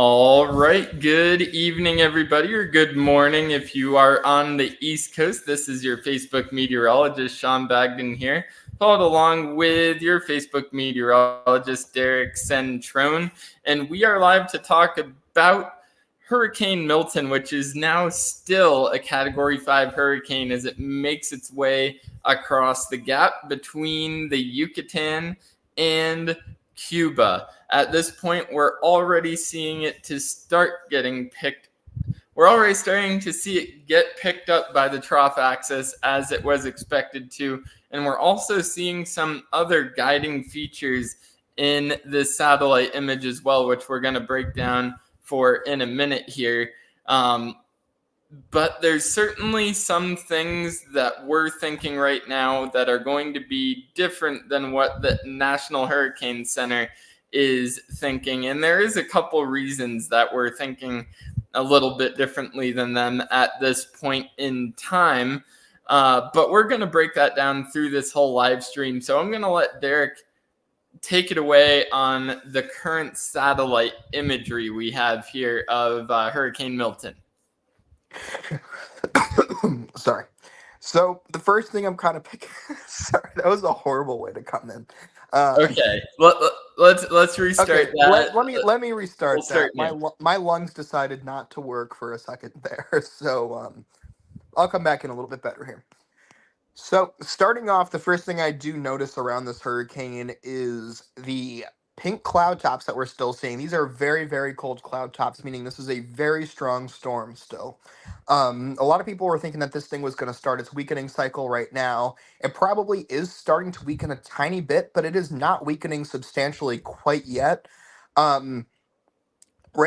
All right. Good evening, everybody, or good morning if you are on the East Coast. This is your Facebook meteorologist, Sean Bagden here, followed along with your Facebook meteorologist, Derek Centrone. And we are live to talk about Hurricane Milton, which is now still a Category 5 hurricane as it makes its way across the gap between the Yucatan and Cuba. At this point, we're already seeing it to start getting picked. We're already starting to see it get picked up by the trough axis as it was expected to. And we're also seeing some other guiding features in this satellite image as well, which we're going to break down for in a minute here. But there's certainly some things that we're thinking right now that are going to be different than what the National Hurricane Center is thinking. And there is a couple reasons that we're thinking a little bit differently than them at this point in time. But we're going to break that down through this whole live stream. So I'm going to let Derek take it away on the current satellite imagery we have here of Hurricane Milton. Sorry. So the first thing I'm kind of picking. Sorry, that was a horrible way to come in. Okay, let's restart that. Let me restart We'll that. My lungs decided not to work for a second there, so I'll come back in a little bit better here. So starting off, the first thing I do notice around this hurricane is the pink cloud tops that we're still seeing. These are very, very cold cloud tops, meaning this is a very strong storm still. A lot of people were thinking that this thing was going to start its weakening cycle right now. It probably is starting to weaken a tiny bit, but it is not weakening substantially quite yet. Right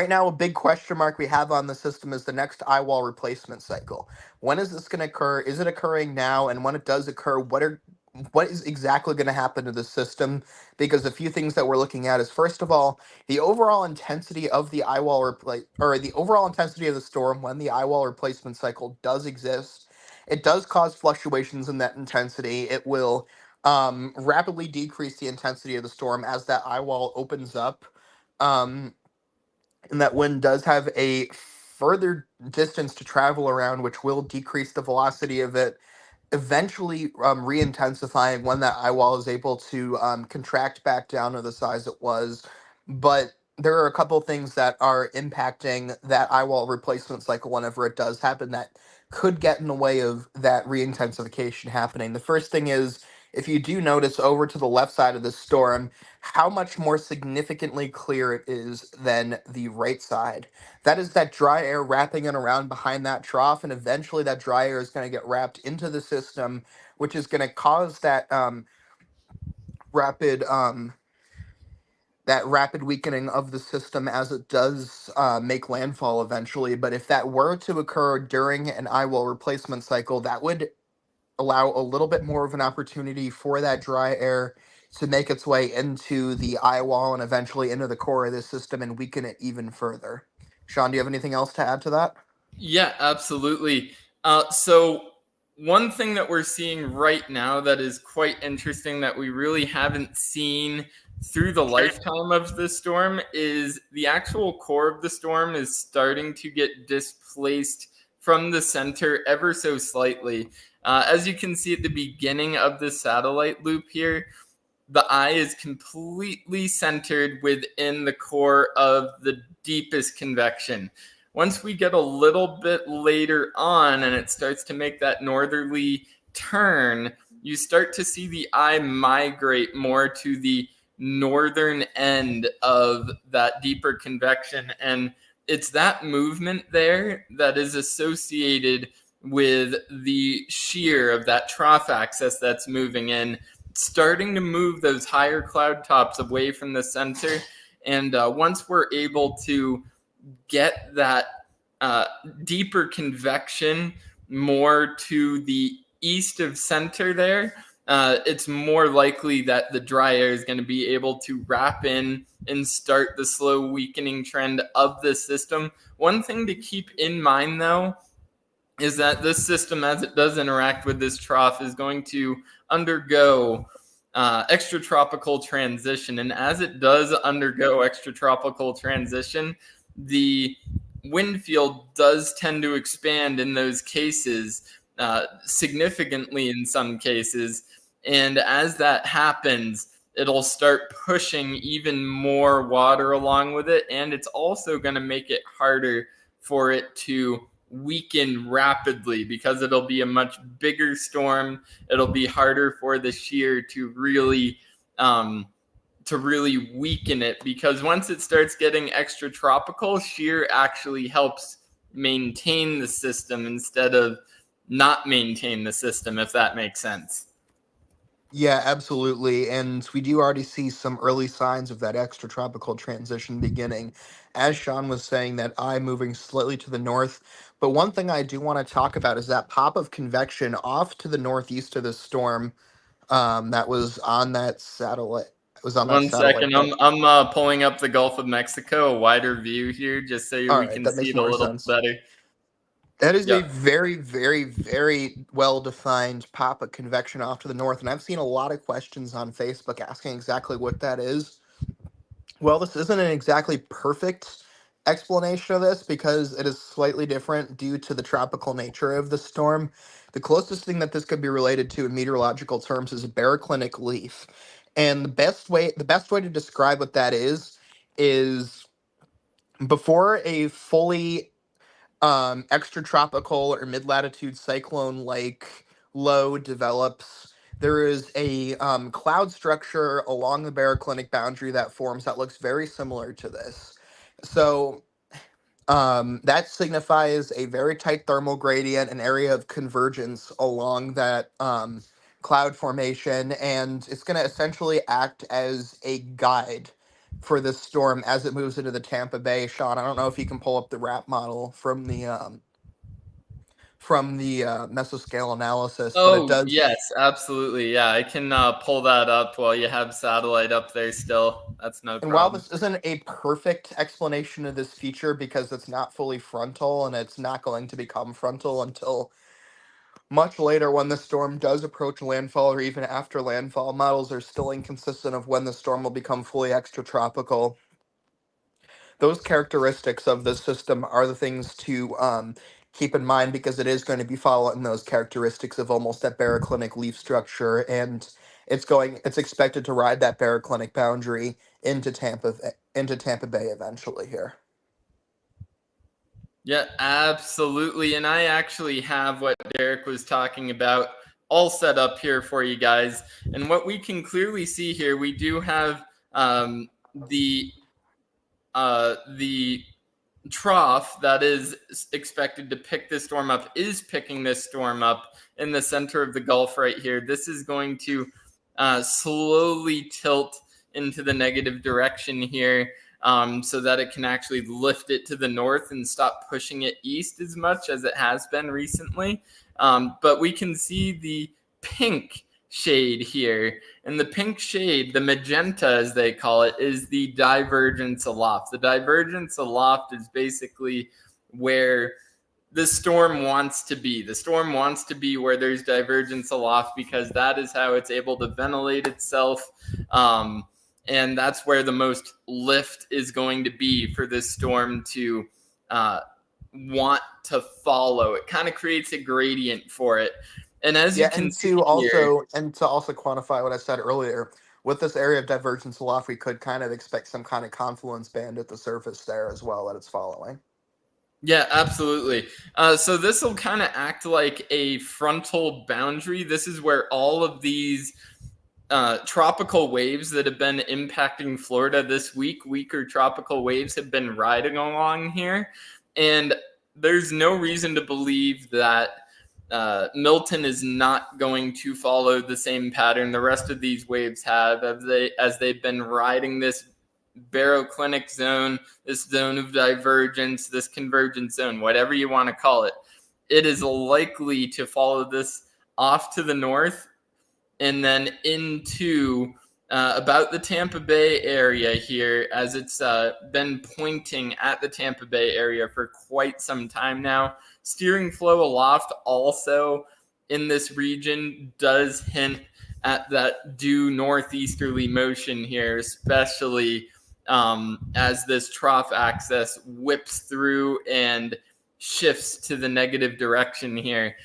now, a big question mark we have on the system is the next eye wall replacement cycle. When is this going to occur? Is it occurring now? And when it does occur, what is exactly going to happen to the system? Because a few things that we're looking at is, first of all, the overall intensity of the eye wall the overall intensity of the storm when the eye wall replacement cycle does exist. It does cause fluctuations in that intensity. It will rapidly decrease the intensity of the storm as that eye wall opens up. And that wind does have a further distance to travel around, which will decrease the velocity of it, eventually re-intensifying when that eye wall is able to contract back down to the size it was. But there are a couple things that are impacting that eye wall replacement cycle whenever it does happen that could get in the way of that re-intensification happening. The first thing is, if you do notice over to the left side of the storm, how much more significantly clear it is than the right side. That is that dry air wrapping it around behind that trough, and eventually that dry air is going to get wrapped into the system, which is going to cause that rapid weakening of the system as it does make landfall eventually. But if that were to occur during an eye wall replacement cycle, that would allow a little bit more of an opportunity for that dry air to make its way into the eye wall and eventually into the core of the system and weaken it even further. Sean, do you have anything else to add to that? Yeah, absolutely. So one thing that we're seeing right now that is quite interesting that we really haven't seen through the lifetime of the storm is the actual core of the storm is starting to get displaced from the center ever so slightly. As you can see at the beginning of the satellite loop here, the eye is completely centered within the core of the deepest convection. Once we get a little bit later on and it starts to make that northerly turn, you start to see the eye migrate more to the northern end of that deeper convection. And it's that movement there that is associated with the shear of that trough axis that's moving in, starting to move those higher cloud tops away from the center. And once we're able to get that deeper convection more to the east of center there, it's more likely that the dry air is going to be able to wrap in and start the slow weakening trend of the system. One thing to keep in mind, though, is that this system, as it does interact with this trough, is going to undergo extratropical transition. And as it does undergo extratropical transition, the wind field does tend to expand in those cases, significantly in some cases. And as that happens, it'll start pushing even more water along with it. And it's also going to make it harder for it to weaken rapidly because it'll be a much bigger storm. It'll be harder for the shear to really weaken it, because once it starts getting extra tropical, shear actually helps maintain the system instead of not maintain the system, if that makes sense. Yeah, absolutely. And we do already see some early signs of that extratropical transition beginning. As Sean was saying, that eye moving slightly to the north. But one thing I do want to talk about is that pop of convection off to the northeast of the storm, that was on that satellite. It was on that One satellite. second, That I'm pulling up the Gulf of Mexico, a wider view here, just so all we right, can that see makes it a more little sense. better. That is a Yeah. very, very, very well defined pop of convection off to the north. And I've seen a lot of questions on Facebook asking exactly what that is. Well, this isn't an exactly perfect explanation of this because it is slightly different due to the tropical nature of the storm. The closest thing that this could be related to in meteorological terms is a baroclinic leaf. And the best way to describe what that is before a fully extratropical or mid-latitude cyclone like low develops, there is a cloud structure along the baroclinic boundary that forms that looks very similar to this. So that signifies a very tight thermal gradient, an area of convergence along that cloud formation, and it's going to essentially act as a guide for this storm as it moves into the Tampa Bay. Sean, I don't know if you can pull up the RAP model from the mesoscale analysis, but it Oh, does. yes, absolutely. Yeah, I can pull that up while you have satellite up there still. That's no And while problem. this isn't a perfect explanation of this feature because it's not fully frontal and it's not going to become frontal until much later when the storm does approach landfall or even after landfall, models are still inconsistent of when the storm will become fully extratropical. Those characteristics of the system are the things to keep in mind because it is going to be following those characteristics of almost that baroclinic leaf structure, and it's expected to ride that baroclinic boundary into Tampa Bay eventually here. Yeah, absolutely. And I actually have what Derek was talking about all set up here for you guys. And what we can clearly see here, we do have the trough that is expected to pick this storm up is picking this storm up in the center of the Gulf right here. This is going to slowly tilt into the negative direction here, so that it can actually lift it to the north and stop pushing it east as much as it has been recently. But we can see the pink shade here. And the pink shade, the magenta as they call it, is the divergence aloft. The divergence aloft is basically where the storm wants to be. The storm wants to be where there's divergence aloft because that is how it's able to ventilate itself. And that's where the most lift is going to be for this storm to want to follow. It kind of creates a gradient for it. And as you Yeah, can see here, and to also quantify what I said earlier, with this area of divergence aloft, we could kind of expect some kind of confluence band at the surface there as well that it's following. yeah, absolutely. So this will kind of act like a frontal boundary. This is where all of these tropical waves that have been impacting Florida this week, weaker tropical waves have been riding along here. And there's no reason to believe that Milton is not going to follow the same pattern the rest of these waves have as they've been riding this baroclinic zone, this zone of divergence, this convergence zone, whatever you want to call it. It is likely to follow this off to the north and then into about the Tampa Bay area here, as it's been pointing at the Tampa Bay area for quite some time now. Steering flow aloft also in this region does hint at that due northeasterly motion here, especially as this trough axis whips through and shifts to the negative direction here.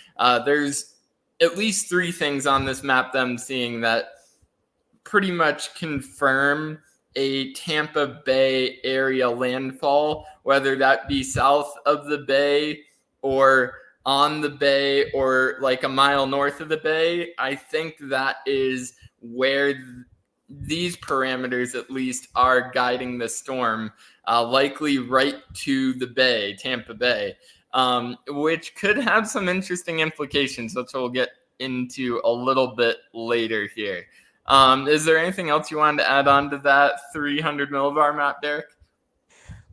There's at least 3 things on this map that I'm seeing that pretty much confirm a Tampa Bay area landfall, whether that be south of the bay or on the bay or like a mile north of the bay. I think that is where these parameters at least are guiding the storm, likely right to the bay, Tampa Bay, which could have some interesting implications, which we'll get into a little bit later here. Is there anything else you wanted to add on to that 300 millibar map, Derek?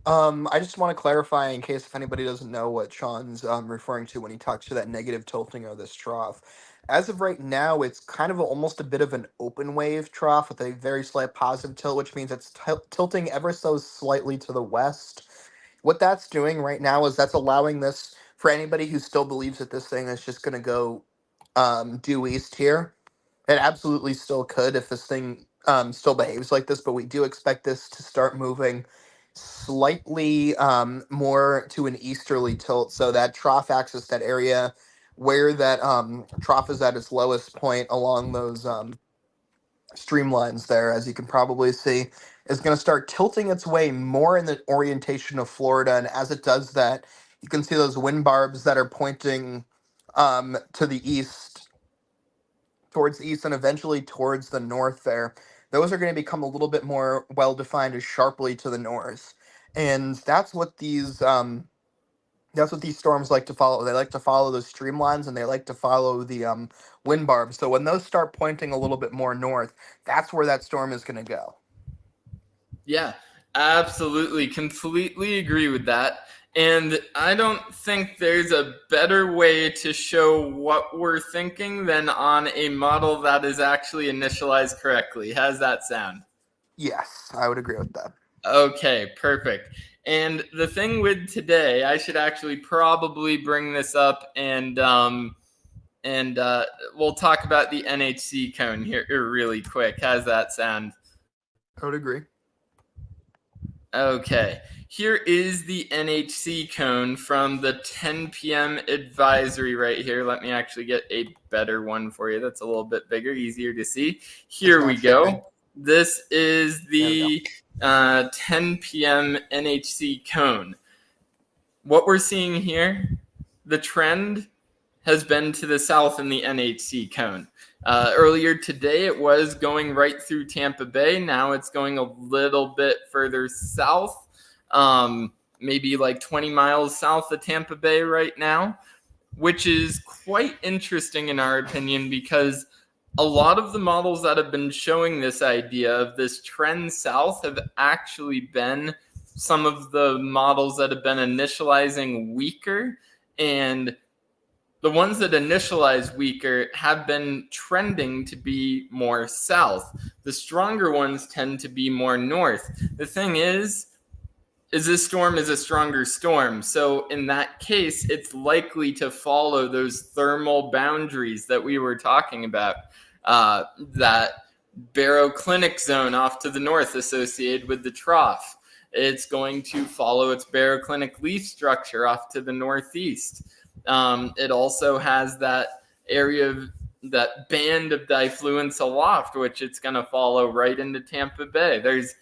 I just want to clarify in case if anybody doesn't know what Sean's referring to when he talks to that negative tilting of this trough. As of right now, it's kind of almost a bit of an open wave trough with a very slight positive tilt, which means it's tilting ever so slightly to the west. What that's doing right now is that's allowing this for anybody who still believes that this thing is just going to go due east here. It absolutely still could if this thing still behaves like this, but we do expect this to start moving slightly more to an easterly tilt. So that trough axis, that area where that trough is at its lowest point along those streamlines there, as you can probably see, is going to start tilting its way more in the orientation of Florida. And as it does that, you can see those wind barbs that are pointing to the east, towards the east, and eventually towards the north there. Those are going to become a little bit more well defined as sharply to the north. And that's what these storms like to follow. They like to follow those streamlines, and they like to follow the wind barbs. So when those start pointing a little bit more north, that's where that storm is going to go. Yeah, absolutely. Completely agree with that. And I don't think there's a better way to show what we're thinking than on a model that is actually initialized correctly. How's that sound? Yes, I would agree with that. Okay, perfect. And the thing with today, I should actually probably bring this up and we'll talk about the NHC cone here really quick. How's that sound? I would agree. Okay, here is the NHC cone from the 10 p.m. advisory right here. Let me actually get a better one for you that's a little bit bigger, easier to see. Here we go. This is the 10 p.m. NHC cone. What we're seeing here, the trend has been to the south in the NHC cone. Earlier today, it was going right through Tampa Bay. Now it's going a little bit further south, maybe like 20 miles south of Tampa Bay right now, which is quite interesting in our opinion because a lot of the models that have been showing this idea of this trend south have actually been some of the models that have been initializing weaker, and the ones that initialize weaker have been trending to be more south. The stronger ones tend to be more north. The thing is this storm is a stronger storm. So in that case, it's likely to follow those thermal boundaries that we were talking about. That baroclinic zone off to the north associated with the trough. It's going to follow its baroclinic leaf structure off to the northeast. It also has that area of that band of diffluence aloft, which it's going to follow right into Tampa Bay. There's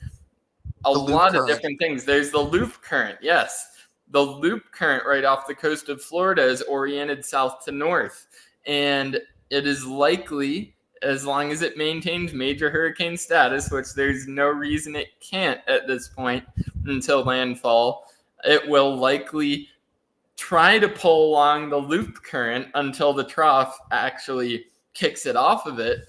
a lot of different things. There's the loop current. Yes. The loop current right off the coast of Florida is oriented south to north. And it is likely, as long as it maintains major hurricane status, which there's no reason it can't at this point until landfall, it will likely try to pull along the loop current until the trough actually kicks it off of it.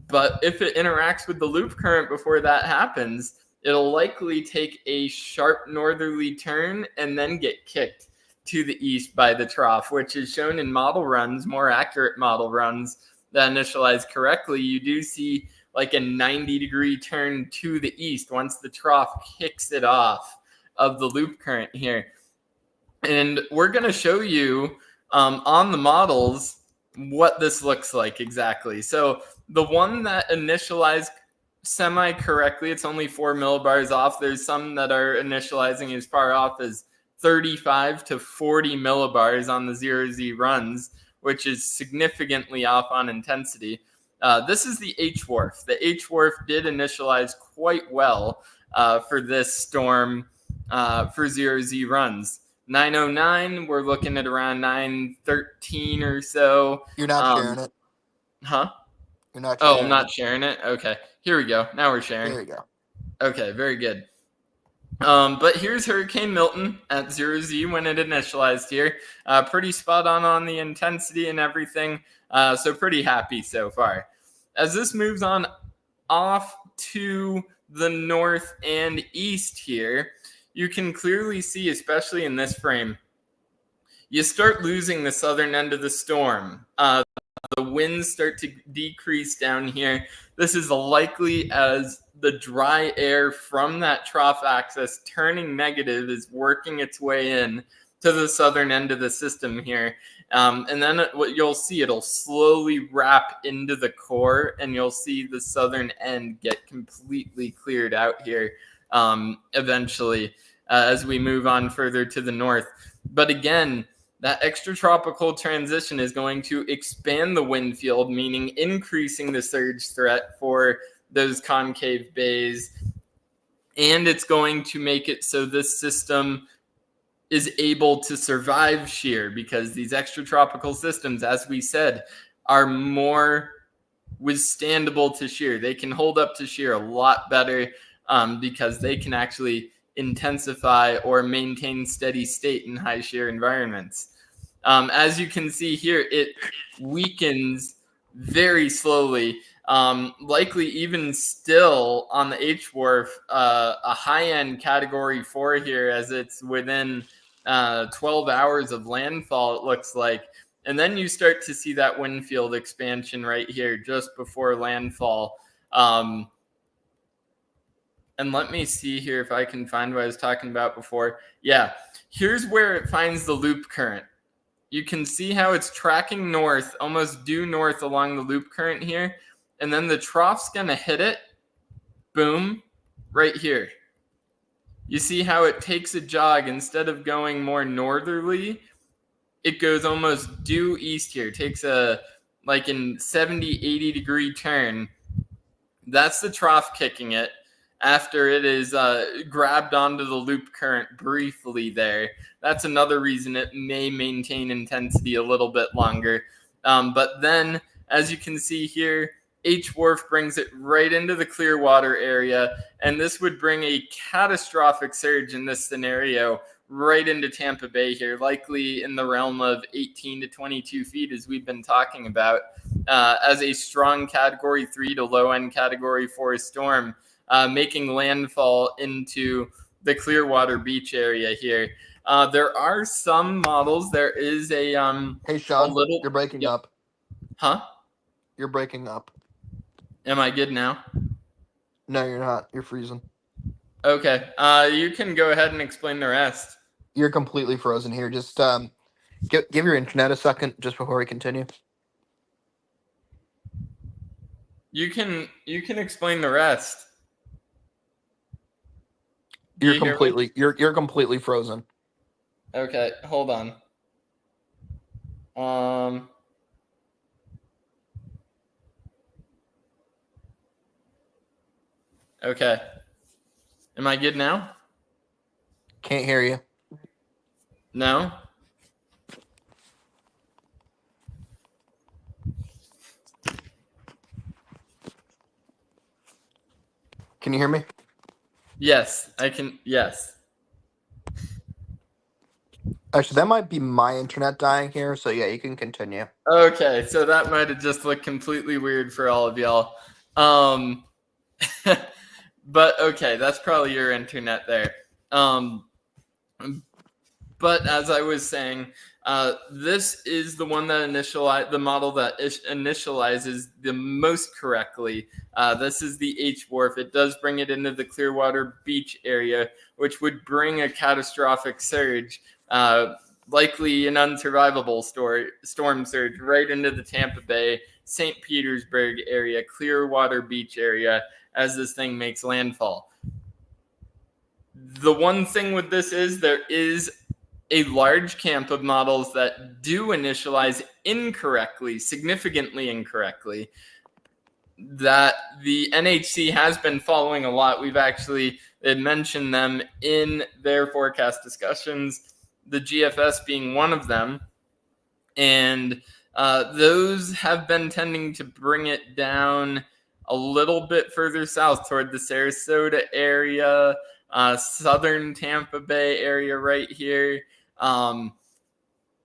But if it interacts with the loop current before that happens, it'll likely take a sharp northerly turn and then get kicked to the east by the trough, which is shown in model runs, more accurate model runs that initialize correctly. You do see like a 90-degree turn to the east once the trough kicks it off of the loop current here. And we're going to show you on the models what this looks like exactly. So the one that initialized semi-correctly. It's only 4 millibars off. There's some that are initializing as far off as 35 to 40 millibars on the 0Z runs, which is significantly off on intensity. This is the H-Wharf. The H-Wharf did initialize quite well for this storm for 0Z runs. 909, we're looking at around 913 or so. You're not sharing it. Huh? You're not Oh, sharing I'm not sharing it? Okay. Here we go. Now we're sharing. There you go. Okay, very good. But here's Hurricane Milton at 0Z when it initialized here. Pretty spot on the intensity and everything. So pretty happy so far. As this moves on off to the north and east here, you can clearly see, especially in this frame, you start losing the southern end of the storm. The winds start to decrease down here. This is likely as the dry air from that trough axis turning negative is working its way in to the southern end of the system here. And then what you'll see, it'll slowly wrap into the core, and you'll see the southern end get completely cleared out here eventually as we move on further to the north. But again, that extratropical transition is going to expand the wind field, meaning increasing the surge threat for those concave bays. And it's going to make it so this system is able to survive shear, because these extratropical systems, as we said, are more withstandable to shear. They can hold up to shear a lot better because they can actually intensify or maintain steady state in high shear environments. As you can see here, it weakens very slowly, likely even still on the H-Wharf, a high-end Category 4 here, as it's within 12 hours of landfall, it looks like. And then you start to see that wind field expansion right here just before landfall. And let me see here if I can find what I was talking about before. Yeah, here's where it finds the loop current. You can see how it's tracking north, almost due north along the loop current here. And then the trough's going to hit it. Boom. Right here. You see how it takes a jog. Instead of going more northerly, it goes almost due east here. It takes a like in 70, 80 degree turn. That's the trough kicking it after it is grabbed onto the loop current briefly there. That's another reason it may maintain intensity a little bit longer. But then, as you can see here, H-Wharf brings it right into the Clearwater area, and this would bring a catastrophic surge in this scenario right into Tampa Bay here, likely in the realm of 18 to 22 feet, as we've been talking about, as a strong Category 3 to low-end Category 4 storm, making landfall into the Clearwater Beach area here. There are some models. There is a Hey, Sean, a little. you're breaking up. Huh? You're breaking up. Am I good now? No, you're not. You're freezing. Okay. You can go ahead and explain the rest. You're completely frozen here. Just give your internet a second just before we continue. You can explain the rest. You're completely frozen. Okay, hold on. Okay. Am I good now? Can't hear you. No? Can you hear me? Yes, I can. Yes. Actually, that might be my internet dying here. So yeah, you can continue. Okay, so that might have just looked completely weird for all of y'all. But okay, that's probably your internet there. But as I was saying, this is the one that the model that initializes the most correctly. This is the H-Wharf. It does bring it into the Clearwater Beach area, which would bring a catastrophic surge, likely an unsurvivable storm surge right into the Tampa Bay, St. Petersburg area, Clearwater Beach area, as this thing makes landfall. The one thing with this is there is a large camp of models that do initialize incorrectly, significantly incorrectly, that the NHC has been following a lot. We've actually mentioned them in their forecast discussions, the GFS being one of them. And those have been tending to bring it down a little bit further south toward the Sarasota area, southern Tampa Bay area right here. And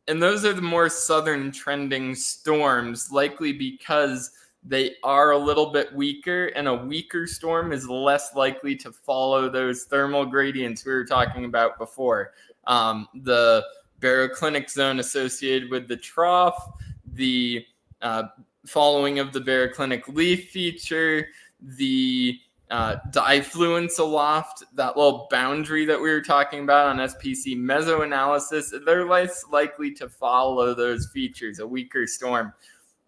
those are the more southern trending storms, likely because they are a little bit weaker, and a weaker storm is less likely to follow those thermal gradients we were talking about before. The baroclinic zone associated with the trough, the following of the baroclinic leaf feature, the diffluence aloft, that little boundary that we were talking about on SPC mesoanalysis, they're less likely to follow those features, a weaker storm.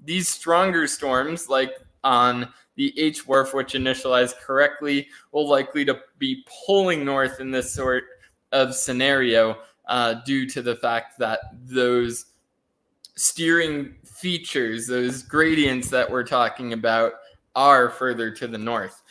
These stronger storms, like on the H-Wharf, which initialized correctly, will likely to be pulling north in this sort of scenario due to the fact that those steering features, those gradients that we're talking about, are further to the north.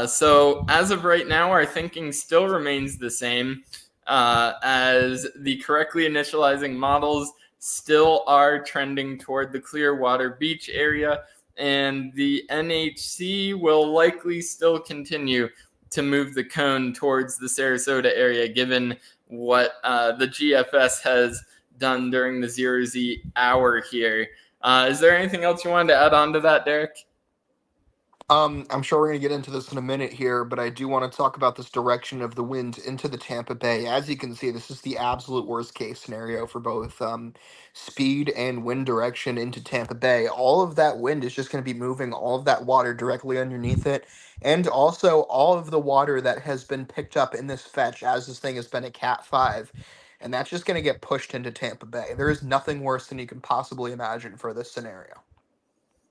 So as of right now, our thinking still remains the same, as the correctly initializing models still are trending toward the Clearwater Beach area, and the NHC will likely still continue to move the cone towards the Sarasota area, given what the GFS has done during the 0Z hour here. Is there anything else you wanted to add on to that, Derek? I'm sure we're going to get into this in a minute here, but I do want to talk about this direction of the wind into the Tampa Bay. As you can see, this is the absolute worst case scenario for both speed and wind direction into Tampa Bay. All of that wind is just going to be moving all of that water directly underneath it, and also all of the water that has been picked up in this fetch as this thing has been a Cat 5. And that's just going to get pushed into Tampa Bay. There is nothing worse than you can possibly imagine for this scenario.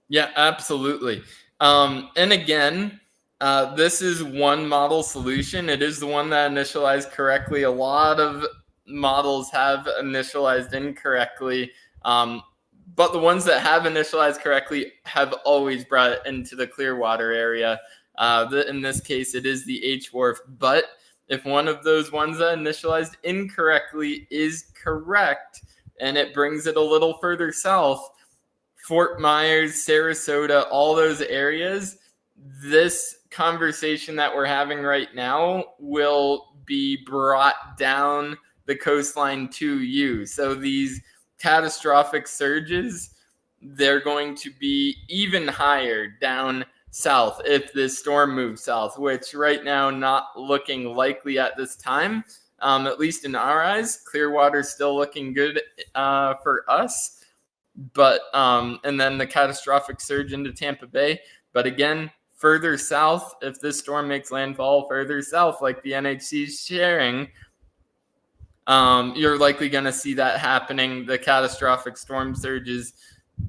Yeah, absolutely. And again, this is one model solution. It is the one that initialized correctly. A lot of models have initialized incorrectly, but the ones that have initialized correctly have always brought it into the Clearwater area. In this case, it is the H-Wharf. But if one of those ones that initialized incorrectly is correct, and it brings it a little further south, Fort Myers, Sarasota, all those areas, this conversation that we're having right now will be brought down the coastline to you. So these catastrophic surges, they're going to be even higher down south if this storm moves south, which right now not looking likely at this time, at least in our eyes. Clearwater's still looking good for us. But and then the catastrophic surge into Tampa Bay. But again, further south, if this storm makes landfall further south, like the NHC is sharing, you're likely going to see that happening. The catastrophic storm surges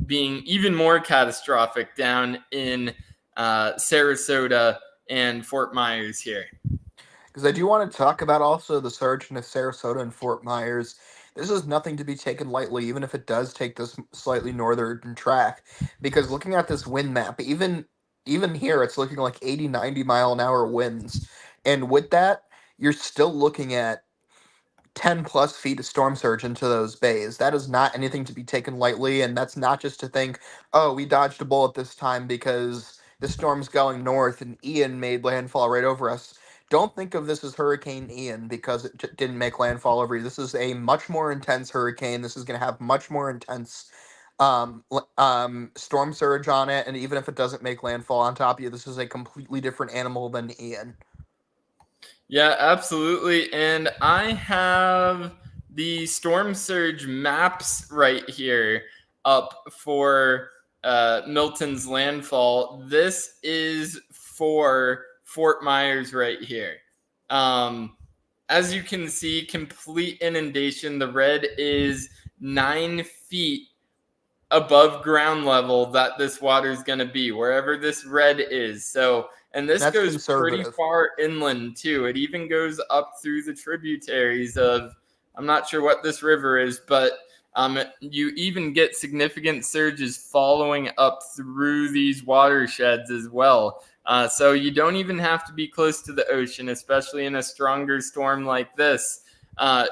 being even more catastrophic down in Sarasota and Fort Myers here. Because I do want to talk about also the surge into Sarasota and Fort Myers. This is nothing to be taken lightly, even if it does take this slightly northern track. Because looking at this wind map, even here, it's looking like 80, 90 mile an hour winds. And with that, you're still looking at 10 plus feet of storm surge into those bays. That is not anything to be taken lightly. And that's not just to think, oh, we dodged a bullet this time because the storm's going north and Ian made landfall right over us. Don't think of this as Hurricane Ian because it didn't make landfall over you. This is a much more intense hurricane. This is going to have much more intense storm surge on it. And even if it doesn't make landfall on top of you, this is a completely different animal than Ian. Yeah, absolutely. And I have the storm surge maps right here up for Milton's landfall. This is for Fort Myers right here. As you can see, complete inundation. The red is 9 feet above ground level that this water is going to be, wherever this red is. So, and this That's goes pretty conservative. far inland too. It even goes up through the tributaries of, I'm not sure what this river is, but you even get significant surges following up through these watersheds as well. So you don't even have to be close to the ocean, especially in a stronger storm like this,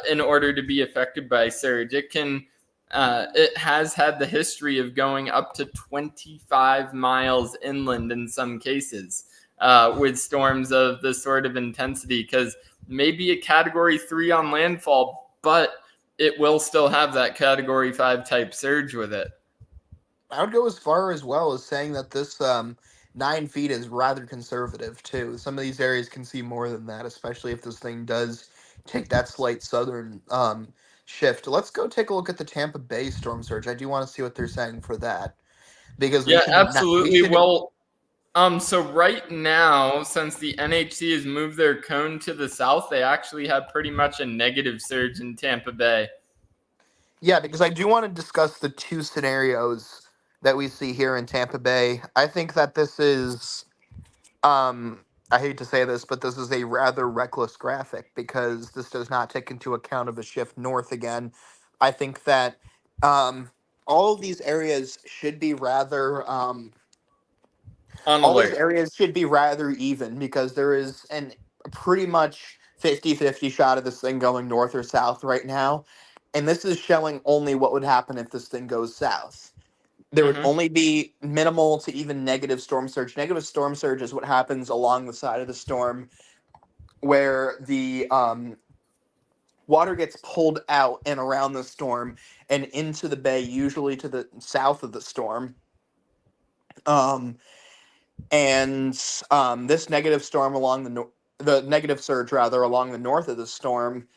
in order to be affected by surge. It has had the history of going up to 25 miles inland in some cases with storms of this sort of intensity, because maybe a category 3 on landfall, but it will still have that category 5 type surge with it. I would go as far as well as saying that this 9 feet is rather conservative too. Some of these areas can see more than that, especially if this thing does take that slight southern shift. Let's go take a look at the Tampa Bay storm surge. I do want to see what they're saying for that because we Yeah, should not we absolutely. should Well, so right now, since the NHC has moved their cone to the south, they actually have pretty much a negative surge in Tampa Bay. Yeah, because I do want to discuss the two scenarios that we see here in Tampa Bay. I think that this is I hate to say this, but this is a rather reckless graphic because this does not take into account of a shift north again. I think that um, all of these areas should be rather On all these alert. areas should be rather even because there is an pretty much 50-50 shot of this thing going north or south right now. And this is showing only what would happen if this thing goes south. There would Mm-hmm. only be minimal to even negative storm surge. Negative storm surge is what happens along the side of the storm where the water gets pulled out and around the storm and into the bay, usually to the south of the storm. Um, and this negative storm along the negative surge rather along the north of the storm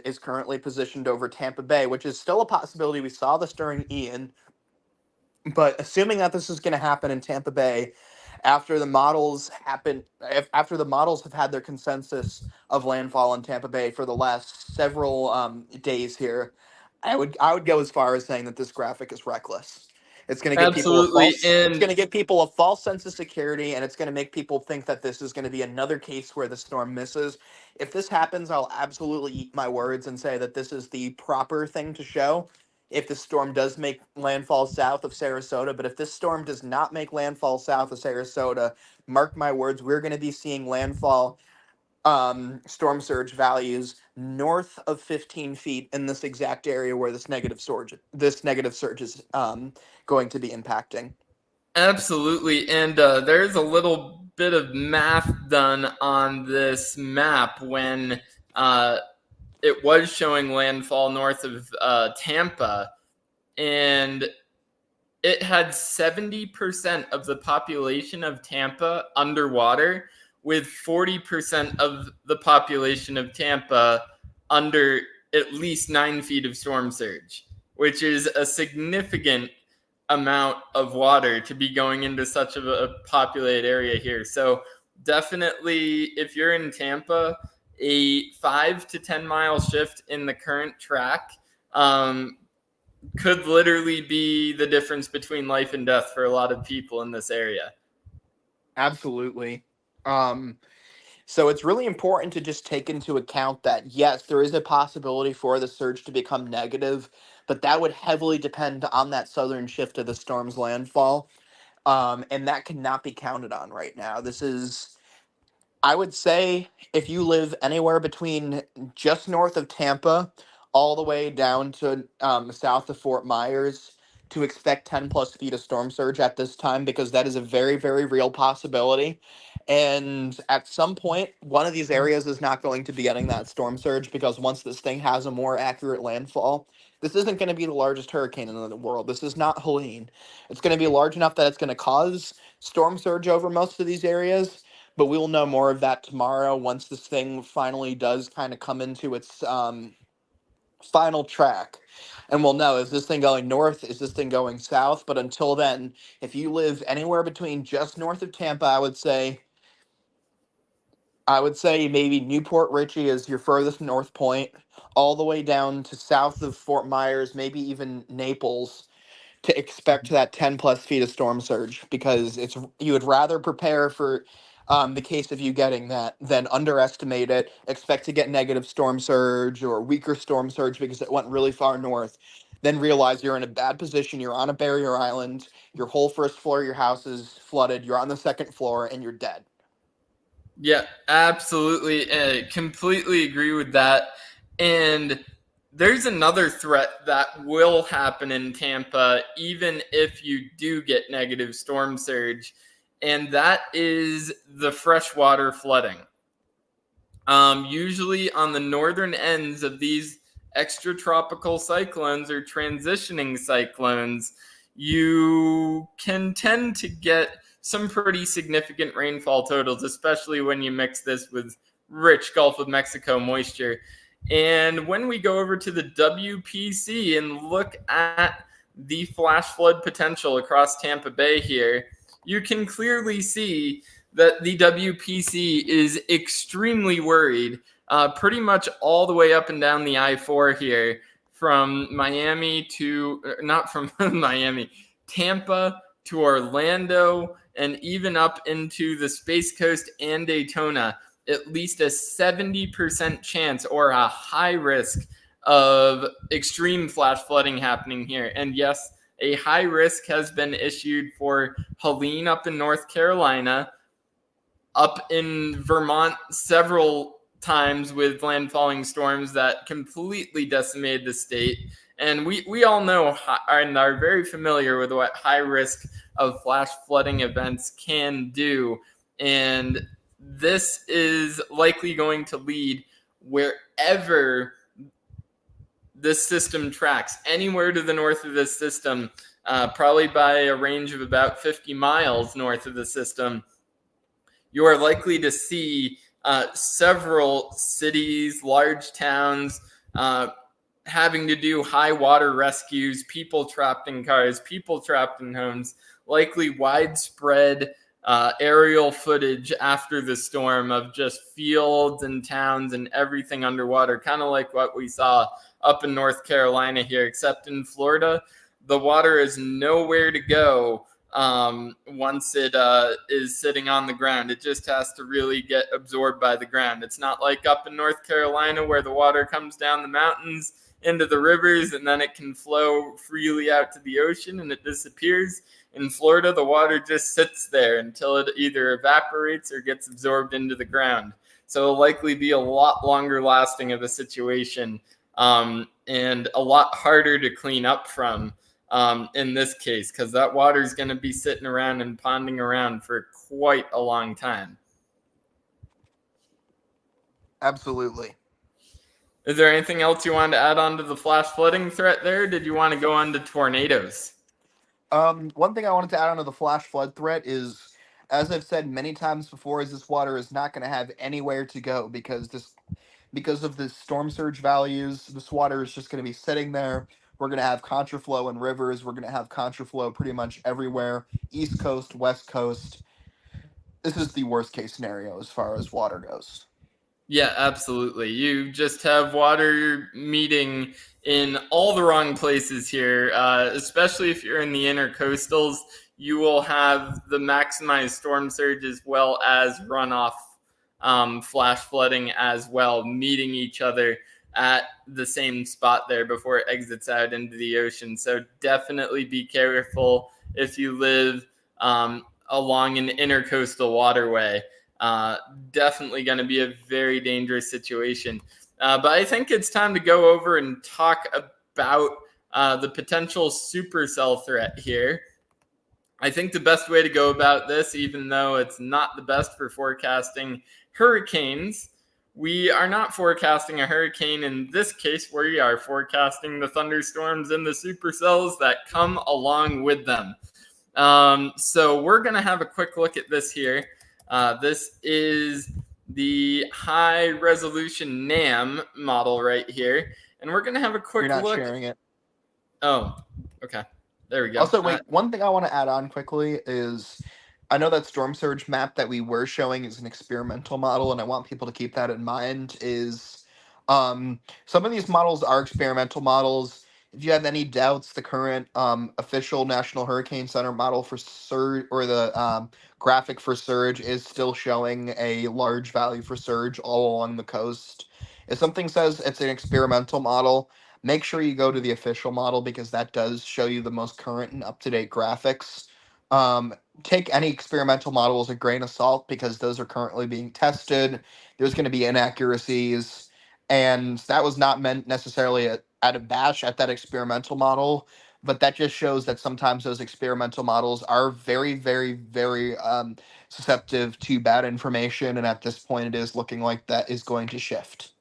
is currently positioned over Tampa Bay, which is still a possibility. We saw this during Ian, but assuming that this is going to happen in Tampa Bay, after the models have had their consensus of landfall in Tampa Bay for the last several days here, I would go as far as saying that this graphic is reckless. It's going to give people a Absolutely. false it's And going to give people a false sense of security, and it's going to make people think that this is going to be another case where the storm misses. If this happens, I'll absolutely eat my words and say that this is the proper thing to show if the storm does make landfall south of Sarasota. But if this storm does not make landfall south of Sarasota, mark my words, we're going to be seeing landfall storm surge values north of 15 feet in this exact area where this negative surge is going to be impacting. absolutely. And there's a little bit of math done on this map when uh, it was showing landfall north of Tampa. And it had 70% of the population of Tampa underwater, with 40% of the population of Tampa under at least 9 feet of storm surge, which is a significant amount of water to be going into such a populated area here. So, definitely, if you're in Tampa, a 5 to 10 mile shift in the current track could literally be the difference between life and death for a lot of people in this area. Absolutely. Um, so it's really important to just take into account that yes, there is a possibility for the surge to become negative, but that would heavily depend on that southern shift of the storm's landfall. And that cannot be counted on right now. I would say, if you live anywhere between just north of Tampa, all the way down to south of Fort Myers, to expect 10 plus feet of storm surge at this time, because that is a very, very real possibility. And at some point, one of these areas is not going to be getting that storm surge because once this thing has a more accurate landfall, this isn't going to be the largest hurricane in the world. This is not Helene. It's going to be large enough that it's going to cause storm surge over most of these areas, but we will know more of that tomorrow once this thing finally does kind of come into its final track. And we'll know, is this thing going north? Is this thing going south? But until then, if you live anywhere between just north of Tampa, I would say maybe Newport Richey is your furthest north point, all the way down to south of Fort Myers, maybe even Naples. to expect that 10 plus feet of storm surge, because it's you would rather prepare for the case of you getting that than underestimate it, expect to get negative storm surge or weaker storm surge because it went really far north, then realize you're in a bad position, you're on a barrier island, your whole first floor of your house is flooded, you're on the second floor, and you're dead. Yeah, absolutely. Completely agree with that. And there's another threat that will happen in Tampa, even if you do get negative storm surge, and that is the freshwater flooding. Usually on the northern ends of these extratropical cyclones or transitioning cyclones, you can tend to get some pretty significant rainfall totals, especially when you mix this with rich Gulf of Mexico moisture. And when we go over to the WPC and look at the flash flood potential across Tampa Bay here, you can clearly see that the WPC is extremely worried, pretty much all the way up and down the I-4 here, from Miami to, not from Miami, Tampa to Orlando, and even up into the Space Coast and Daytona. At least a 70% chance or a high risk of extreme flash flooding happening here. And yes, a high risk has been issued for Helene up in North Carolina, up in Vermont several times with landfalling storms that completely decimated the state. And we all know and are very familiar with what high risk of flash flooding events can do. And this is likely going to lead wherever this system tracks, anywhere to the north of this system, probably by a range of about 50 miles north of the system. You are likely to see several cities, large towns, having to do high water rescues, people trapped in cars, people trapped in homes, likely widespread aerial footage after the storm of just fields and towns and everything underwater, kind of like what we saw up in North Carolina here, except in Florida, the water is nowhere to go once it is sitting on the ground. It just has to really get absorbed by the ground. It's not like up in North Carolina where the water comes down the mountains into the rivers and then it can flow freely out to the ocean and it disappears. In Florida, the water just sits there until it either evaporates or gets absorbed into the ground. So it'll likely be a lot longer lasting of a situation, and a lot harder to clean up from in this case, because that water is going to be sitting around and ponding around for quite a long time. Absolutely. Is there anything else you wanted to add on to the flash flooding threat there? Did you want to go on to tornadoes? One thing I wanted to add on to the flash flood threat is, as I've said many times before, is this water is not going to have anywhere to go because of the storm surge values. This water is just going to be sitting there. We're going to have contraflow in rivers. We're going to have contraflow pretty much everywhere, East Coast, West Coast. This is the worst case scenario as far as water goes. Yeah, absolutely. You just have water meeting in all the wrong places here, especially if you're in the intercoastals. You will have the maximized storm surge as well as runoff flash flooding as well, meeting each other at the same spot there before it exits out into the ocean. So definitely be careful if you live along an intercoastal waterway. Definitely going to be a very dangerous situation. But I think it's time to go over and talk about the potential supercell threat here. I think the best way to go about this, even though it's not the best for forecasting hurricanes, we are not forecasting a hurricane in this case. We are forecasting the thunderstorms and the supercells that come along with them. So we're going to have a quick look at this here. This is the high resolution NAM model right here. And we're going to have a quick You're not look. sharing it. Oh, okay. There we go. Also, wait, one thing I want to add on quickly is I know that storm surge map that we were showing is an experimental model, and I want people to keep that in mind. Is some of these models are experimental models. If you have any doubts, the current official National Hurricane Center model for surge, or the graphic for surge, is still showing a large value for surge all along the coast. If something says it's an experimental model, make sure you go to the official model because that does show you the most current and up to date graphics. Um, Take any experimental model as a grain of salt because those are currently being tested. There's going to be inaccuracies, and that was not meant necessarily at a bash at that experimental model, but that just shows that sometimes those experimental models are very, very, very susceptible to bad information, and at this point, it is looking like that is going to shift.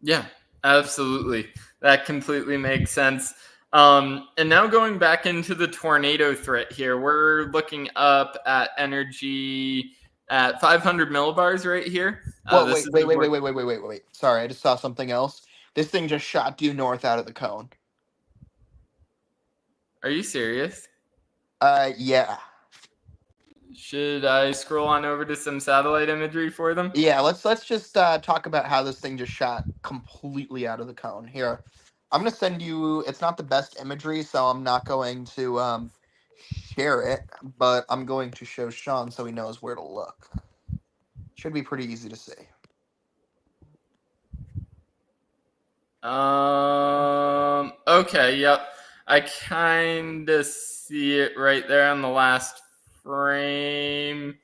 Yeah, absolutely. That completely makes sense. And now going back into the tornado threat here, we're looking up at energy at 500 millibars right here. Whoa, This wait, is wait, the wait, wait, wait, wait, wait, wait, wait. Sorry, I just saw something else. This thing just shot due north out of the cone. Are you serious? Yeah. Should I scroll on over to some satellite imagery for them? Yeah, let's just talk about how this thing just shot completely out of the cone. Here, I'm gonna send you. It's not the best imagery, so I'm not going to share it, but I'm going to show Sean so he knows where to look. Should be pretty easy to see. Okay, yep. I kind of see it right there on the last frame.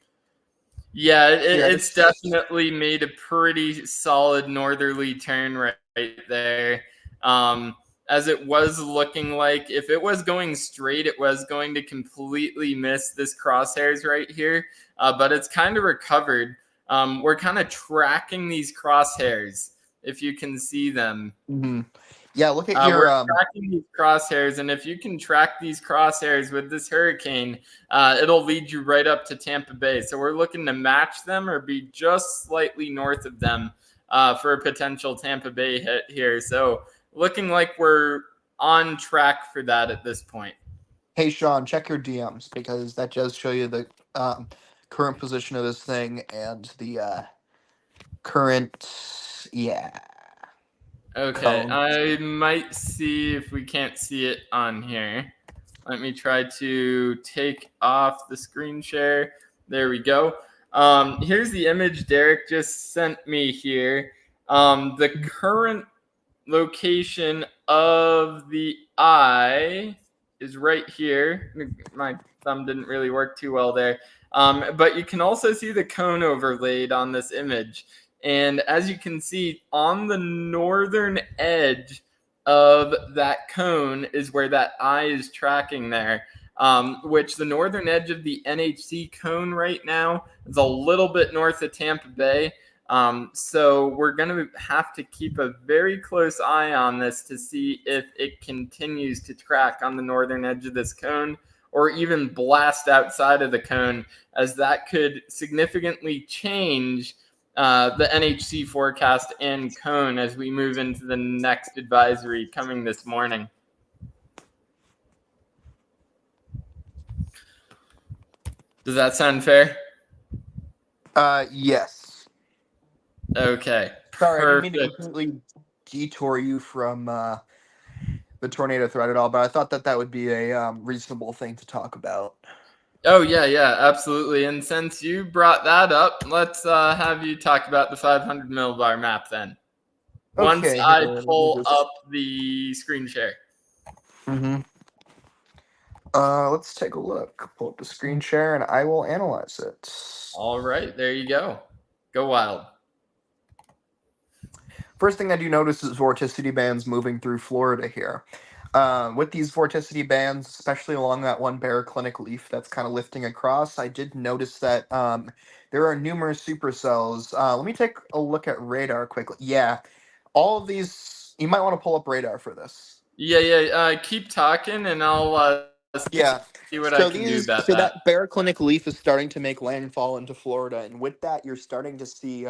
Yeah, Yeah, it's this. definitely made a pretty solid northerly turn right there. As it was looking like if it was going straight, it was going to completely miss this crosshairs right here. But it's kind of recovered. We're kind of tracking these crosshairs, if you can see them. Mhm. Yeah, look at We're your tracking these crosshairs, and if you can track these crosshairs with this hurricane, it'll lead you right up to Tampa Bay. So we're looking to match them or be just slightly north of them for a potential Tampa Bay hit here. So looking like we're on track for that at this point. Hey Sean, check your DMs because that does show you the current position of this thing and the current, yeah, Okay, cone. I might see if we can't see it on here. Let me try to take off the screen share. There we go. Here's the image Derek just sent me here. The current location of the eye is right here. My thumb didn't really work too well there. But you can also see the cone overlaid on this image. And as you can see, on the northern edge of that cone is where that eye is tracking there. Which the northern edge of the NHC cone right now is a little bit north of Tampa Bay. So we're going to have to keep a very close eye on this to see if it continues to track on the northern edge of this cone or even blast outside of the cone, as that could significantly change the NHC forecast and cone as we move into the next advisory coming this morning. Does that sound fair? Yes. Okay. Sorry, I didn't mean to Perfect. completely detour you from the tornado threat at all, but I thought that that would be a reasonable thing to talk about. Oh yeah, absolutely. And since you brought that up, let's have you talk about the 500 millibar map then. Once Okay, I here, let me pull just. up the screen share. Mm-hmm. Let's take a look. Pull up the screen share, and I will analyze it. All right, there you go. Go wild. First thing I do notice is vorticity bands moving through Florida here. With these vorticity bands, especially along that one baroclinic leaf that's kind of lifting across, I did notice that there are numerous supercells. Let me take a look at radar quickly. Yeah, all of these, you might want to pull up radar for this. Yeah. Keep talking, and I'll Yeah. see what I can do about So that. that baroclinic leaf is starting to make landfall into Florida, and with that, you're starting to see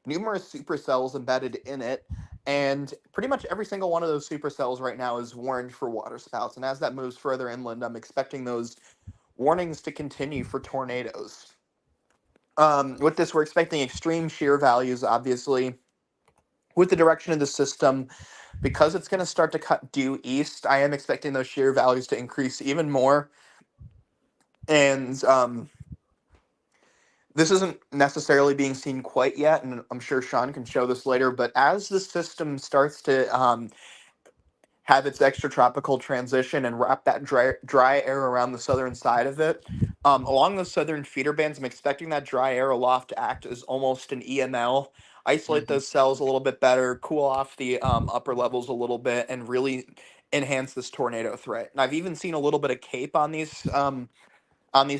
numerous supercells embedded in it, and pretty much every single one of those supercells right now is warned for waterspouts. And as that moves further inland, I'm expecting those warnings to continue for tornadoes. With this, we're expecting extreme shear values, obviously. With the direction of the system, Because it's going to start to cut due east, I am expecting those shear values to increase even more. And this isn't necessarily being seen quite yet, and I'm sure Sean can show this later, but as the system starts to have its extratropical transition and wrap that dry air around the southern side of it, along the southern feeder bands, I'm expecting that dry air aloft to act as almost an EML, isolate Mhm. those cells a little bit better, cool off the upper levels a little bit, and really enhance this tornado threat. And I've even seen a little bit of cape on these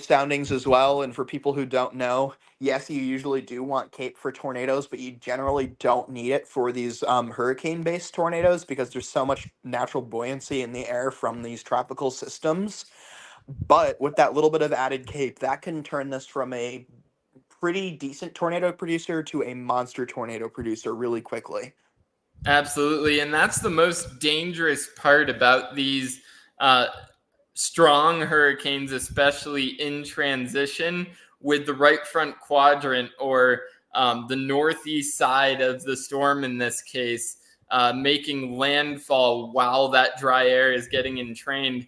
soundings as well. And for people who don't know, yes, you usually do want cape for tornadoes, but you generally don't need it for these hurricane based tornadoes because there's so much natural buoyancy in the air from these tropical systems. But with that little bit of added cape, that can turn this from a pretty decent tornado producer to a monster tornado producer really quickly. Absolutely. And that's the most dangerous part about these uh, strong hurricanes, especially in transition with the right front quadrant or the northeast side of the storm in this case, making landfall while that dry air is getting entrained.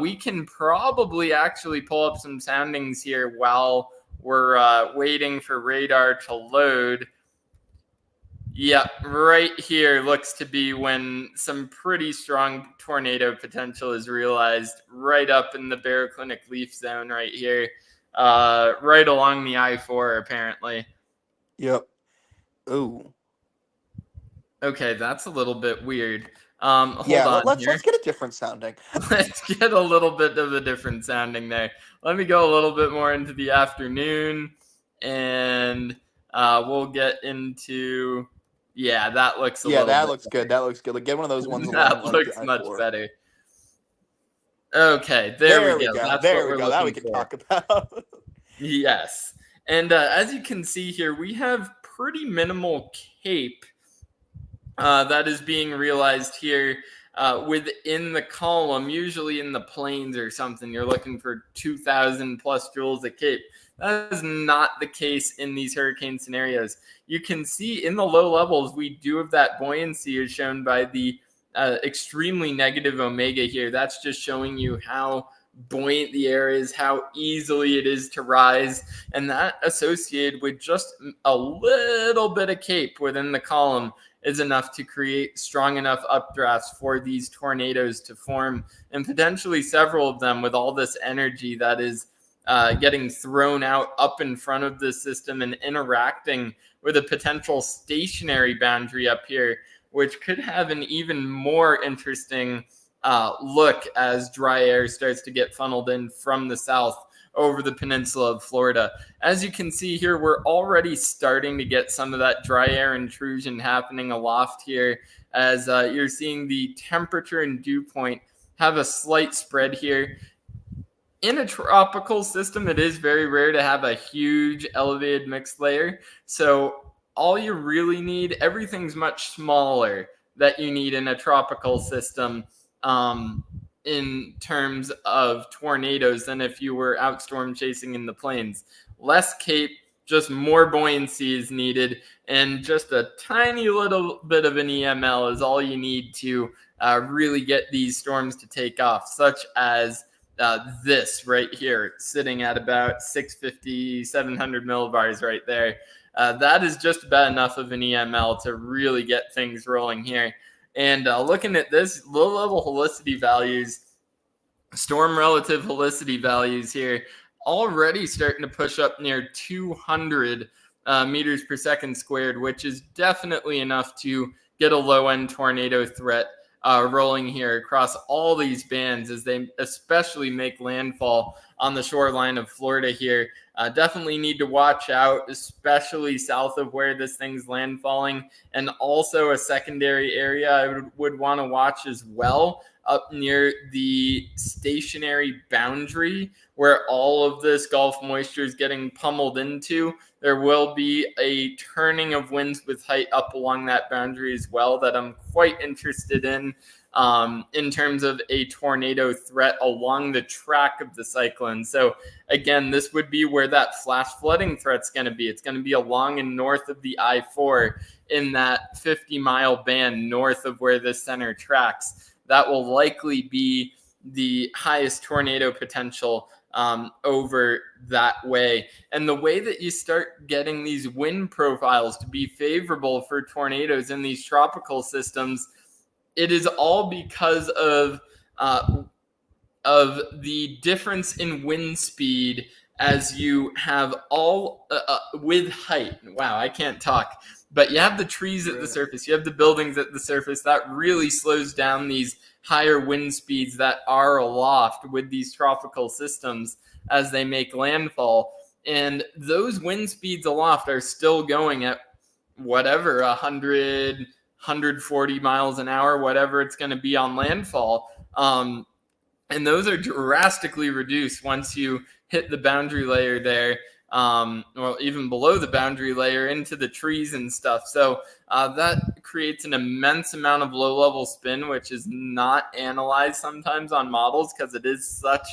We can probably actually pull up some soundings here while we're waiting for radar to load. Yeah, right here looks to be when some pretty strong tornado potential is realized, right up in the Bear Clinic leaf zone right here, right along the I-4 apparently. Yep. Ooh. Okay, that's a little bit weird. Yeah, Hold on here. let's get a different sounding. Let's get a little bit of a different sounding there. Let me go a little bit more into the afternoon, and we'll get into. Yeah, that looks a Yeah, little that bit looks good. better. That looks good. Like get one of those ones along That like the looks much I-4. better. Okay, there we There we go. go. That's what There we we're go. That we looking can for. talk about. Yes. And as you can see here, we have pretty minimal cape that is being realized here within the column. Usually in the plains or something, you're looking for 2,000 plus joules of cape. That is not the case in these hurricane scenarios. You can see in the low levels, we do have that buoyancy as shown by the extremely negative omega here. That's just showing you how buoyant the air is, how easily it is to rise, and that associated with just a little bit of cape within the column is enough to create strong enough updrafts for these tornadoes to form, and potentially several of them with all this energy that is getting thrown out up in front of the system and interacting with a potential stationary boundary up here, which could have an even more interesting look as dry air starts to get funneled in from the south over the peninsula of Florida. As you can see here, we're already starting to get some of that dry air intrusion happening aloft here as you're seeing the temperature and dew point have a slight spread here. In a tropical system, it is very rare to have a huge elevated mixed layer. So all you really need, everything's much smaller that you need in a tropical system in terms of tornadoes than if you were out storm chasing in the plains. Less cape, just more buoyancy is needed, and just a tiny little bit of an EML is all you need to really get these storms to take off, such as this right here, sitting at about 650, 700 millibars right there. That is just about enough of an EML to really get things rolling here. And looking at this, low-level helicity values, storm relative helicity values here, already starting to push up near 200 meters per second squared, which is definitely enough to get a low-end tornado threat rolling here across all these bands as they especially make landfall on the shoreline of Florida here. Definitely need to watch out, especially south of where this thing's landfalling, and also a secondary area I would want to watch as well up near the stationary boundary where all of this Gulf moisture is getting pummeled into. There will be a turning of winds with height up along that boundary as well that I'm quite interested in. in terms of a tornado threat along the track of the cyclone. So again, this would be where that flash flooding threat's going to be. It's going to be along and north of the I-4 in that 50-mile band north of where the center tracks. That will likely be the highest tornado potential over that way. And the way that you start getting these wind profiles to be favorable for tornadoes in these tropical systems, it is all because of the difference in wind speed as you have all with height. Wow, I can't talk. But you have the trees at the surface, you have the buildings at the surface. That really slows down these higher wind speeds that are aloft with these tropical systems as they make landfall. And those wind speeds aloft are still going at whatever, 100, 140 miles an hour, whatever it's going to be on landfall. And those are drastically reduced once you hit the boundary layer there, or even below the boundary layer into the trees and stuff. So that creates an immense amount of low-level spin, which is not analyzed sometimes on models because it is such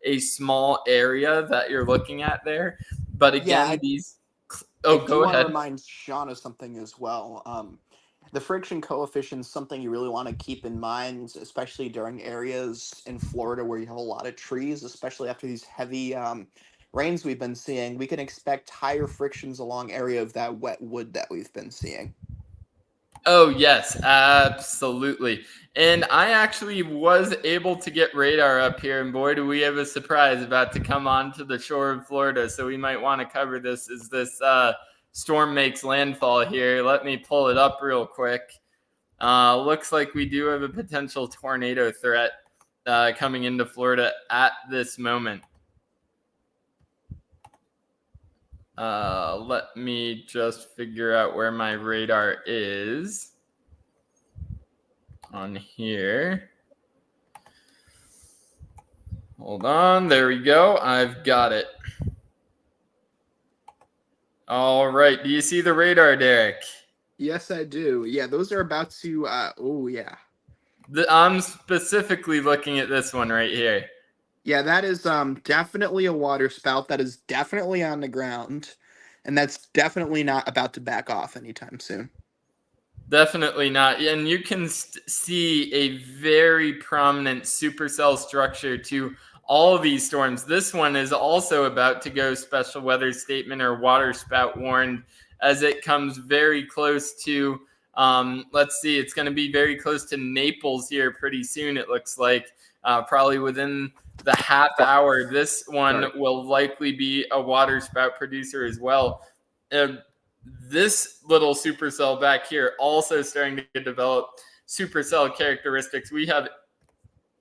a small area that you're looking at there. But again, go ahead. I remind Sean of something as well. The friction coefficient is something you really want to keep in mind, especially during areas in Florida where you have a lot of trees, especially after these heavy rains we've been seeing. We can expect higher frictions along area of that wet wood that we've been seeing. Oh, yes, absolutely. And I actually was able to get radar up here, and boy, do we have a surprise about to come onto the shore of Florida. So we might want to cover this as this storm makes landfall here. Let me pull it up real quick. Looks like we do have a potential tornado threat coming into Florida at this moment. Let me just figure out where my radar is on here. Hold on. There we go. I've got it. All right. Do you see the radar, Derek? Yes, I do. Yeah, those are about to. I'm specifically looking at this one right here. Yeah, that is definitely a water spout. That is definitely on the ground, and that's definitely not about to back off anytime soon. Definitely not. And you can see a very prominent supercell structure to all of these storms. This one is also about to go special weather statement or water spout warned as it comes very close to, let's see, it's going to be very close to Naples here pretty soon, it looks like. Probably within the half hour, this one will likely be a water spout producer as well. This little supercell back here also starting to develop supercell characteristics. We have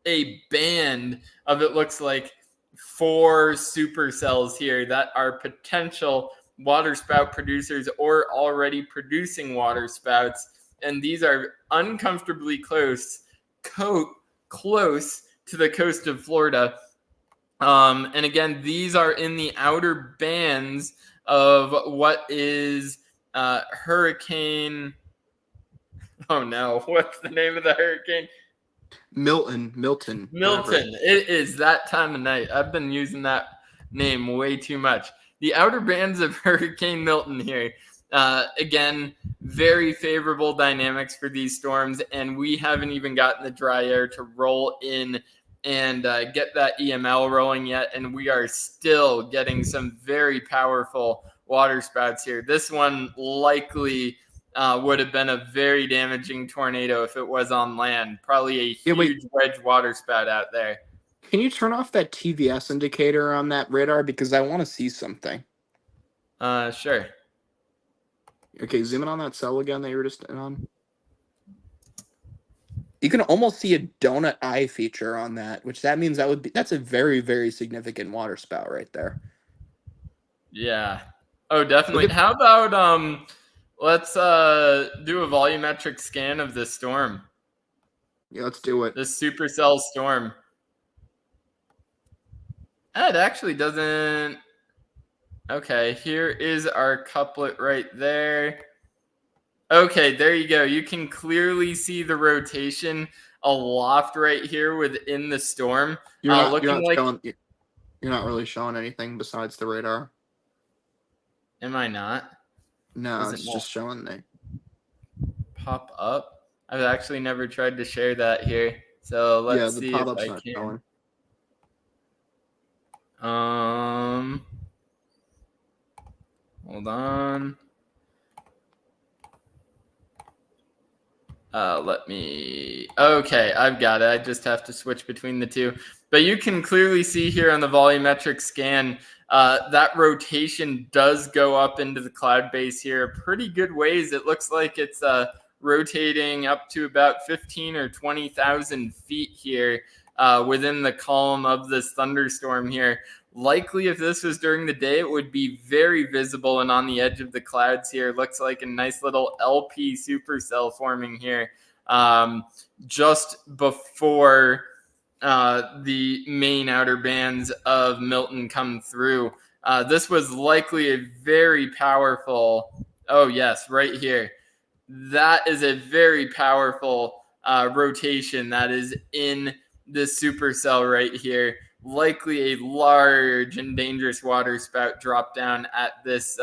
a band of, it looks like, 4 supercells here that are potential water spout producers or already producing water spouts. And these are uncomfortably close to the coast of Florida. And again, these are in the outer bands of what is hurricane. Oh no, what's the name of the hurricane? Milton. It is that time of night. I've been using that name way too much. The outer bands of Hurricane Milton here. Again, very favorable dynamics for these storms, and we haven't even gotten the dry air to roll in and get that EML rolling yet, and we are still getting some very powerful water spouts here. This one likely would have been a very damaging tornado if it was on land. Probably a huge wedge water spout out there. Can you turn off that TVS indicator on that radar? Because I want to see something. Sure. Okay, zoom in on that cell again that you were just on. You can almost see a donut eye feature on that, which that means that's a very, very significant water spout right there. Yeah. Oh, definitely. How about let's do a volumetric scan of this storm. Yeah, let's do it. This supercell storm. It actually doesn't. Okay, here is our couplet right there. Okay, there you go. You can clearly see the rotation aloft right here within the storm. You're not Looking like, you're not really showing anything besides the radar. am I not? No, Does it it's not just showing the. pop up? I've actually never tried to share that here. So Yeah, let's the see if pop-up's I not can. showing. Hold on. Okay, I've got it. I just have to switch between the two. But you can clearly see here on the volumetric scan, that rotation does go up into the cloud base here pretty good ways. It looks like it's rotating up to about 15 or 20,000 feet here within the column of this thunderstorm here. Likely, if this was during the day, it would be very visible and on the edge of the clouds here. Looks like a nice little LP supercell forming here just before the main outer bands of Milton come through. This was likely a very powerful, oh yes, right here. That is a very powerful rotation that is in this supercell right here. Likely a large and dangerous water spout dropped down at this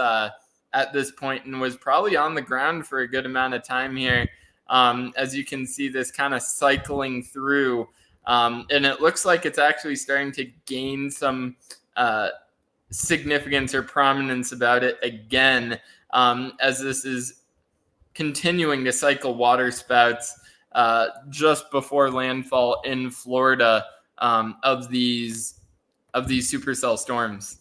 point and was probably on the ground for a good amount of time here. As you can see, this kind of cycling through, and it looks like it's actually starting to gain some significance or prominence about it again, as this is continuing to cycle water spouts just before landfall in Florida of these supercell storms.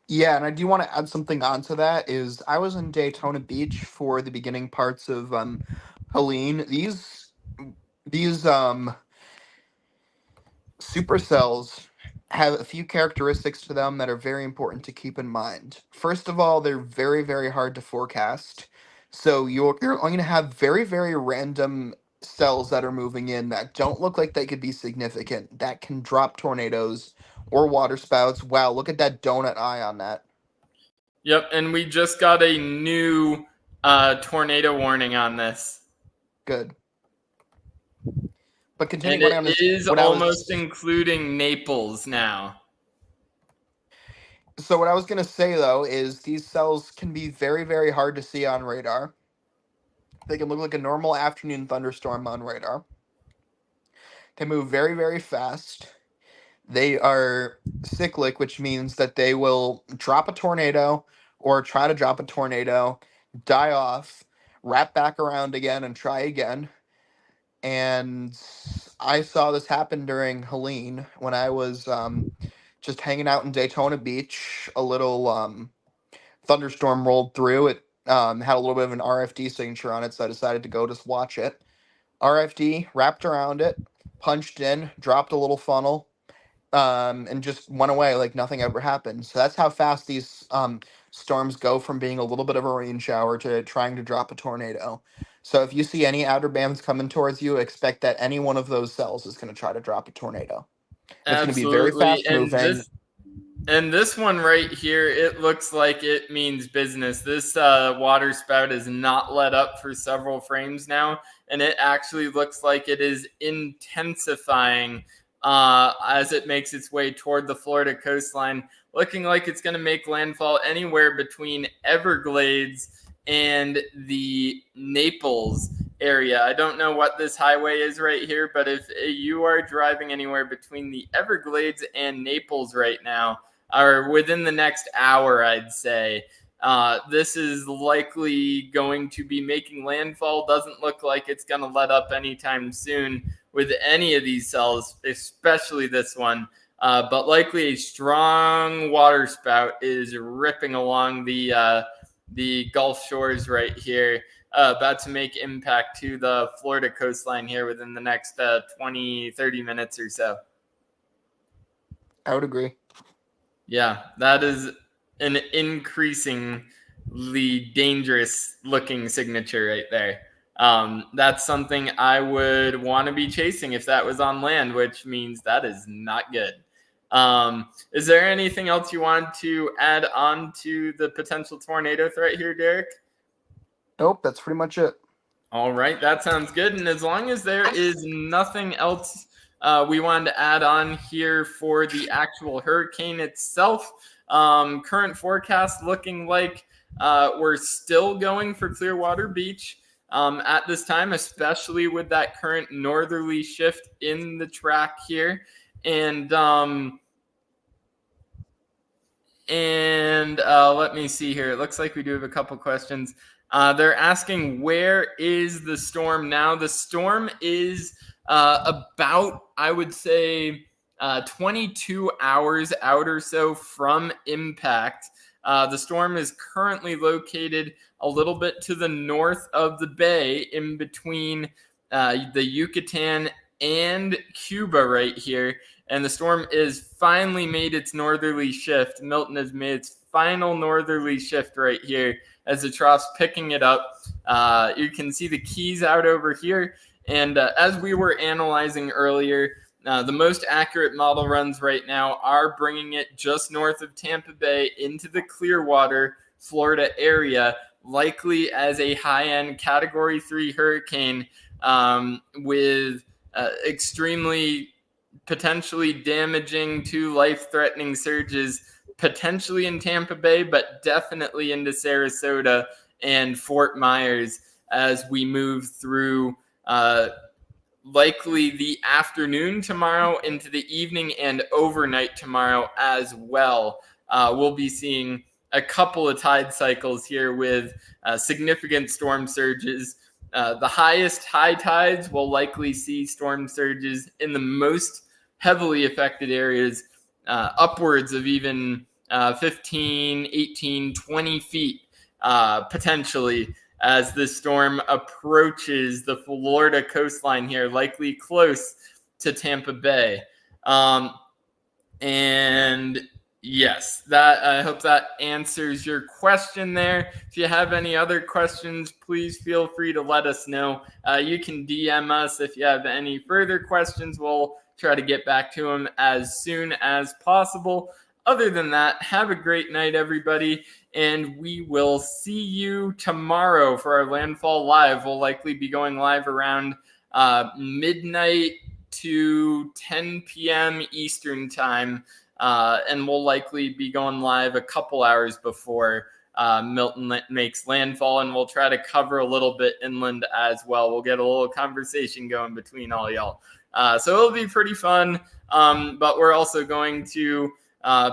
Yeah, and I do want to add something onto that. Is I was in Daytona Beach for the beginning parts of Helene. These supercells have a few characteristics to them that are very important to keep in mind. First of all, they're very, very hard to forecast. So you're going to have very, very random cells that are moving in that don't look like they could be significant, that can drop tornadoes or water spouts. Wow, look at that donut eye on that. Yep, and we just got a new tornado warning on this. Good. But And continuing it is what I almost was including Naples now. so what I was gonna say though is these cells can be very, very hard to see on radar. They can look like a normal afternoon thunderstorm on radar. They move very, very fast. They are cyclic, which means that they will drop a tornado or try to drop a tornado, die off, wrap back around again, and try again. And I saw this happen during Helene when I was just hanging out in Daytona Beach. A little thunderstorm rolled through. It had a little bit of an RFD signature on it, so I decided to go just watch it. RFD wrapped around it, punched in, dropped a little funnel, and just went away like nothing ever happened. So that's how fast these storms go from being a little bit of a rain shower to trying to drop a tornado. So if you see any outer bands coming towards you, expect that any one of those cells is going to try to drop a tornado. And it's going to be very Absolutely. fast moving. And this one right here, it looks like it means business. This water spout is not let up for several frames now, and it actually looks like it is intensifying as it makes its way toward the Florida coastline, looking like it's going to make landfall anywhere between Everglades and the Naples area. I don't know what this highway is right here, but if you are driving anywhere between the Everglades and Naples right now, or within the next hour, I'd say, this is likely going to be making landfall. Doesn't look like it's going to let up anytime soon with any of these cells, especially this one. But likely a strong water spout is ripping along the Gulf shores right here, about to make impact to the Florida coastline here within the next 20, 30 minutes or so. I would agree. Yeah, that is an increasingly dangerous looking signature right there. That's something I would want to be chasing if that was on land, which means that is not good. Is there anything else you want to add on to the potential tornado threat here, Derek? Nope, that's pretty much it. All right, that sounds good. And as long as there is nothing else we wanted to add on here for the actual hurricane itself, current forecast looking like we're still going for Clearwater Beach at this time, especially with that current northerly shift in the track here. And let me see here. It looks like we do have a couple questions. They're asking, where is the storm now? The storm is about, I would say, 22 hours out or so from impact. The storm is currently located a little bit to the north of the bay, in between the Yucatan and Cuba right here. And the storm is finally made its northerly shift. Milton has made its final northerly shift right here as the trough's picking it up. You can see the keys out over here. And as we were analyzing earlier, the most accurate model runs right now are bringing it just north of Tampa Bay into the Clearwater, Florida area, likely as a high-end Category 3 hurricane with extremely potentially damaging to life-threatening surges, potentially in Tampa Bay, but definitely into Sarasota and Fort Myers as we move through likely the afternoon tomorrow into the evening and overnight tomorrow as well. We'll be seeing a couple of tide cycles here with significant storm surges. The highest high tides will likely see storm surges in the most heavily affected areas, upwards of even 15, 18, 20 feet potentially, as the storm approaches the Florida coastline here, likely close to Tampa Bay. And yes, I hope that answers your question there. If you have any other questions, please feel free to let us know. You can DM us if you have any further questions. We'll try to get back to them as soon as possible. Other than that, have a great night, everybody, and we will see you tomorrow for our Landfall Live. We'll likely be going live around midnight to 10 p.m. Eastern time, and we'll likely be going live a couple hours before Milton makes landfall, and we'll try to cover a little bit inland as well. We'll get a little conversation going between all y'all. So it'll be pretty fun, but we're also going to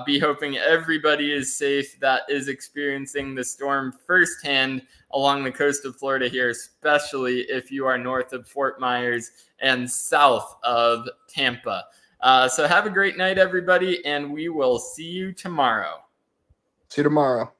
be hoping everybody is safe that is experiencing the storm firsthand along the coast of Florida here, especially if you are north of Fort Myers and south of Tampa. So have a great night, everybody, and we will see you tomorrow. See you tomorrow.